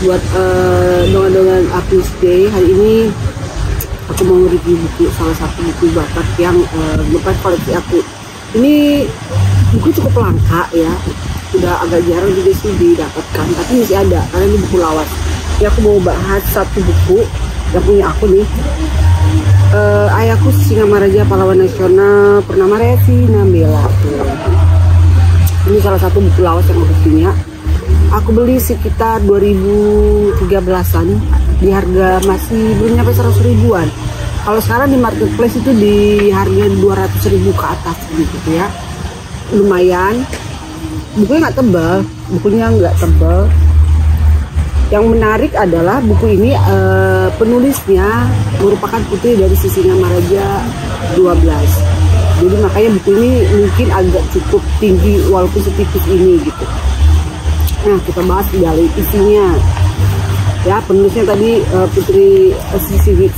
buat dongan-dongan Apus Day. Hari ini aku mau review buku, salah satu buku bakat yang bukan koleksi aku. Ini buku cukup langka ya, udah agak jarang juga sih didapatkan, tapi masih ada karena ini buku lawas. Ya aku mau bahas satu buku yang punya aku nih. Ayahku Singamaraja, pahlawan nasional, Purnama Resi Nambela. Ini salah satu buku lawas yang aku punya. Aku beli sekitar 2013-an di harga masih belum nyampe 100 ribuan. Kalau sekarang di marketplace itu di harga 200 ribu ke atas gitu ya. Lumayan. Bukunya nggak tebal. Yang menarik adalah buku ini penulisnya merupakan putri dari Singamaraja 12. Jadi makanya buku ini mungkin agak cukup tinggi walaupun setipis ini gitu. Nah, kita bahas di dalam isinya. Ya, penulisnya tadi putri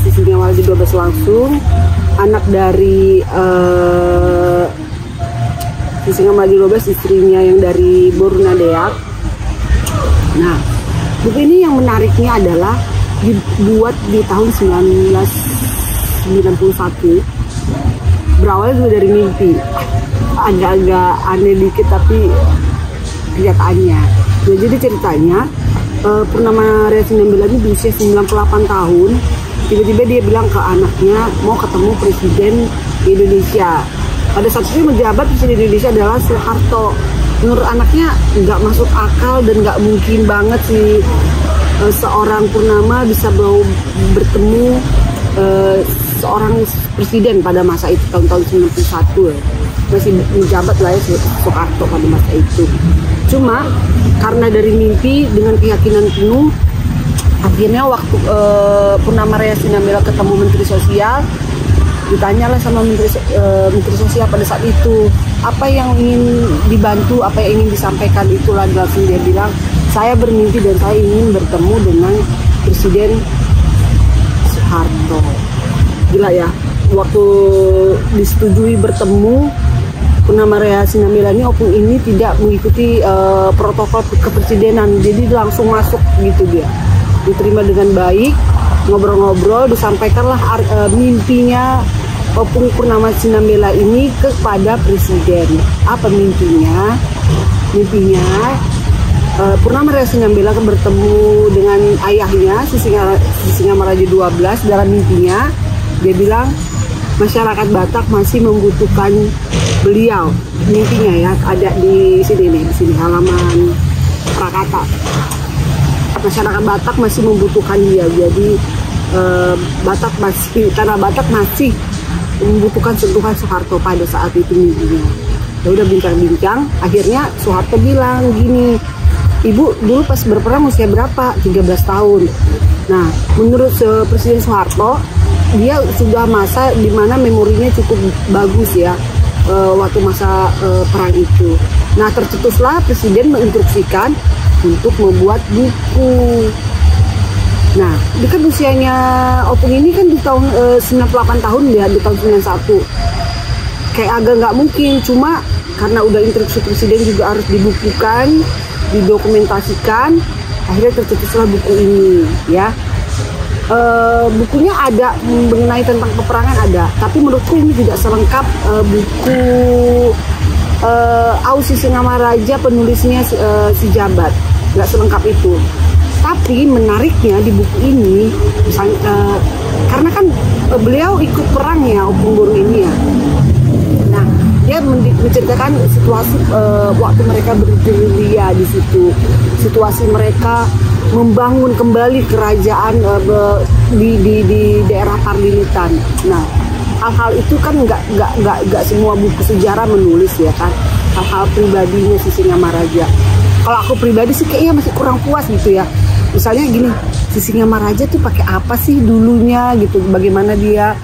Singamaraja 12 langsung, anak dari Singamaraja 12, istrinya yang dari Borunadeak. Nah, buku ini yang menariknya adalah dibuat di tahun 1991. Berawal juga dari mimpi. Agak-agak aneh dikit tapi kenyataannya. Nah, jadi ceritanya Purnama Resi Nambela ini di usia 98 tahun. Tiba-tiba dia bilang ke anaknya mau ketemu presiden Indonesia. Pada saat itu menjabat presiden Indonesia adalah Soeharto. Menurut anaknya nggak masuk akal dan nggak mungkin banget sih seorang Purnama bisa bertemu seorang presiden pada masa itu, tahun-tahun 91 ya. Masih menjabat lah ya Soeharto pada masa itu. Cuma karena dari mimpi dengan keyakinan penuh, akhirnya waktu Purnama Resi Nambela ketemu Menteri Sosial, ditanyalah sama Menteri Sosial pada saat itu, apa yang ingin dibantu, apa yang ingin disampaikan. Itulah langsung dia bilang, saya bermimpi dan saya ingin bertemu dengan Presiden Soeharto. Gila ya, waktu disetujui bertemu, Purnama Resi Nambela ini opung ini tidak mengikuti protokol kepresidenan, jadi langsung masuk gitu dia. Diterima dengan baik, ngobrol-ngobrol, disampaikanlah mimpinya opung Purnama Resi Nambela ini kepada presiden. Apa mimpinya? Mimpinya Purnama Resi Nambela akan bertemu dengan ayahnya Singamaraja 12. Dalam mimpinya dia bilang masyarakat Batak masih membutuhkan beliau. Mimpinya ya, ada di sini nih, di sini halaman Prakata. Masyarakat Batak masih membutuhkan dia. Jadi tanah Batak masih membutuhkan sentuhan Soeharto pada saat itu mimpinya. Ya udah bincang-bincang, akhirnya Soeharto bilang gini, ibu dulu pas berperang usia berapa? 13 tahun. Nah, menurut Presiden Soeharto, dia sudah masa dimana memorinya cukup bagus ya waktu masa perang itu. Nah, tercetuslah Presiden menginstruksikan untuk membuat buku. Nah, dia kan usianya opung ini kan di tahun 98 tahun ya, di tahun 91. Kayak agak nggak mungkin, cuma karena udah instruksi Presiden juga harus dibukukan, didokumentasikan, akhirnya tercetuslah buku ini ya. Bukunya ada mengenai tentang peperangan ada, tapi menurutku ini tidak selengkap buku Ausi Singamaraja penulisnya si Jabat, nggak selengkap itu. Tapi menariknya di buku ini, misalnya, karena kan beliau ikut perang ya, opung Boru ini ya. Nah, dia menceritakan situasi waktu mereka bergerilya di situ, situasi mereka membangun kembali kerajaan di daerah Parlilitan. Nah, hal-hal itu kan nggak semua buku sejarah menulis ya kan, hal-hal pribadinya si Singamaraja. Kalau aku pribadi sih kayaknya masih kurang puas gitu ya. Misalnya gini, si Singamaraja tuh pakai apa sih dulunya gitu, bagaimana dia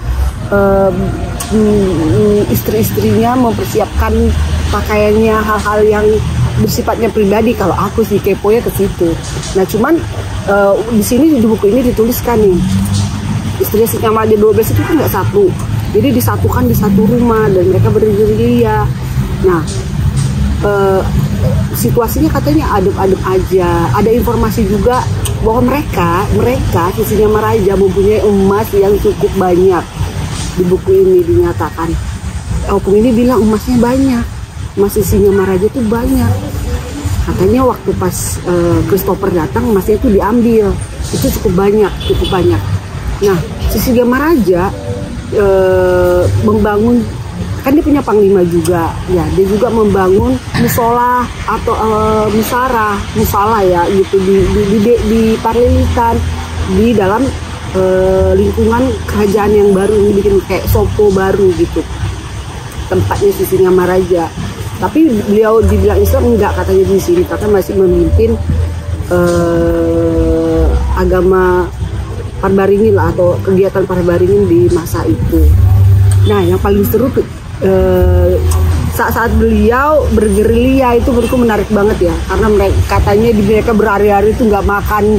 istri-istrinya mempersiapkan pakaiannya, hal-hal yang bersifatnya pribadi. Kalau aku sih keponya ke situ. Nah, cuman di sini di buku ini dituliskan nih, istrinya Singamaraja 12 itu kan nggak satu, jadi disatukan di satu rumah dan mereka bergerilya. Nah, situasinya katanya adem-adem aja. Ada informasi juga bahwa mereka Singamaraja mempunyai emas yang cukup banyak. Di buku ini dinyatakan, Opung ini bilang emasnya banyak, emas Singamaraja itu banyak. Katanya waktu pas Christopher datang, emasnya itu diambil, itu cukup banyak. Nah, Singamaraja membangun, kan dia punya panglima juga ya, dia juga membangun musola atau musala ya gitu di Parlilitan, di dalam lingkungan kerajaan yang baru, bikin kayak Sopo baru gitu tempatnya Singamaraja. Tapi beliau dibilang Islam enggak, katanya di sini katanya masih memimpin agama Parbaringin lah, atau kegiatan Parbaringin di masa itu. Nah, yang paling seru saat beliau bergerilya itu menurutku menarik banget ya, karena katanya mereka berhari-hari itu nggak makan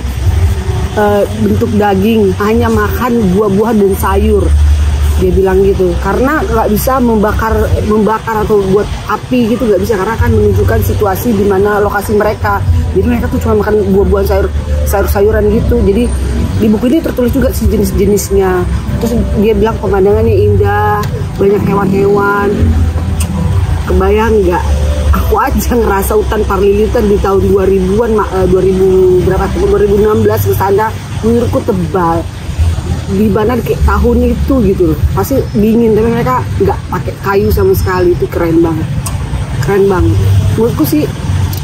bentuk daging, hanya makan buah-buahan dan sayur. Dia bilang gitu, karena nggak bisa membakar atau buat api gitu, nggak bisa, karena kan menunjukkan situasi di mana lokasi mereka. Jadi mereka tuh cuma makan buah-buahan, sayur-sayuran gitu. Jadi di buku ini tertulis juga sih jenis-jenisnya. Terus dia bilang pemandangannya indah, banyak hewan-hewan. Kebayang nggak? Aku aja ngerasa hutan Parlilitan di tahun 2000-an, 2016 ke sana, menurutku tebal. Di mana kayak tahun itu gitu loh, pasti dingin, tapi mereka nggak pakai kayu sama sekali. Itu keren banget menurutku sih.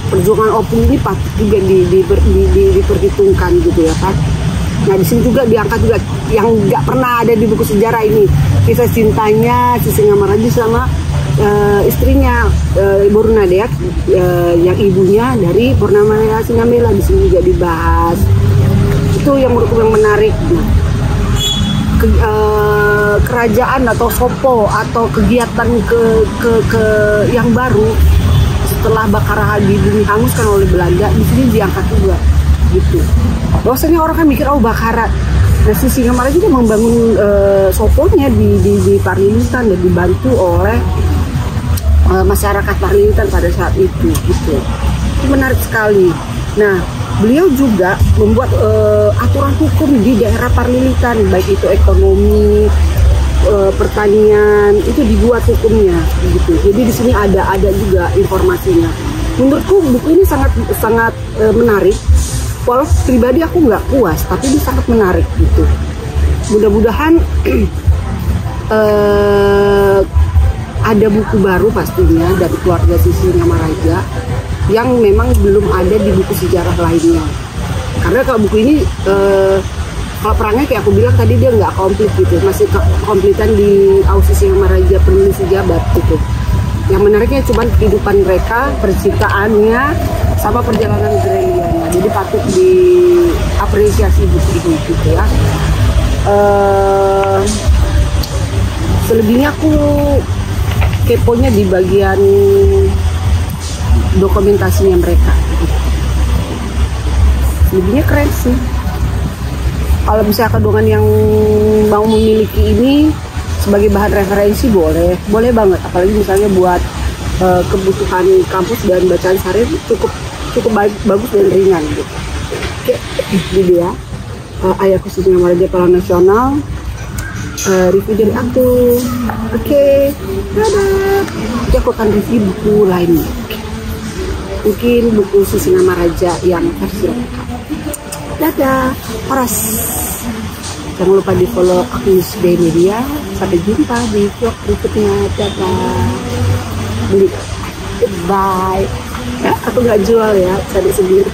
Perjuangan Opung ini patut juga diperhitungkan gitu ya kan. Nah, di sini juga diangkat juga yang nggak pernah ada di buku sejarah ini, kisah cintanya Singamaraja sama istrinya Borunadea, yang ibunya dari Purnamaya Singamela, di sini juga dibahas. Itu yang menurutku yang menarik. Kerajaan atau Sopo atau kegiatan ke yang baru setelah Bakaraha di bumi hanguskan oleh Belanda, di sini diangkat juga gitu. Bahwasanya orang kan mikir Bakara. Nah, Singamaraja juga membangun Soponya di Parlilitan dan dibantu oleh masyarakat Parlilitan pada saat itu gitu. Itu menarik sekali. Nah, beliau juga membuat aturan hukum di daerah Parlilitan, baik itu ekonomi, pertanian, itu dibuat hukumnya gitu. Jadi di sini ada juga informasinya. Menurutku buku ini sangat menarik. Walau pribadi aku nggak puas, tapi ini sangat menarik gitu. Mudah-mudahan ada buku baru pastinya dari keluarga Singamaraja yang memang belum ada di buku sejarah lainnya. Karena kalau buku ini kalau perangnya kayak aku bilang tadi, dia nggak komplit gitu, masih kompletan di Ausi Singamaraja penulis sejabat gitu. Yang menariknya cuma kehidupan mereka, perciptaannya, sama perjalanan gerilianya. Jadi patut diapresiasi buku ini gitu ya. Selebihnya aku keponya di bagian dokumentasinya mereka gitu. Selebihnya keren sih. Kalau misalkan dengan yang mau memiliki ini sebagai bahan referensi boleh banget, apalagi misalnya buat kebutuhan kampus dan bacaan sehari cukup bagus dan ringan gitu. Oke, ini dia Ayahku Singamaraja Pahlawan Nasional, review dari aku. Oke, dadah. Nanti aku akan review buku lainnya. Mungkin buku Singamaraja yang versi lengkap. Dadah, paras. Jangan lupa di follow akun Day Media. Sampai jumpa di vlog berikutnya. Dadah. Bye. Aku nggak jual ya, cari sendiri.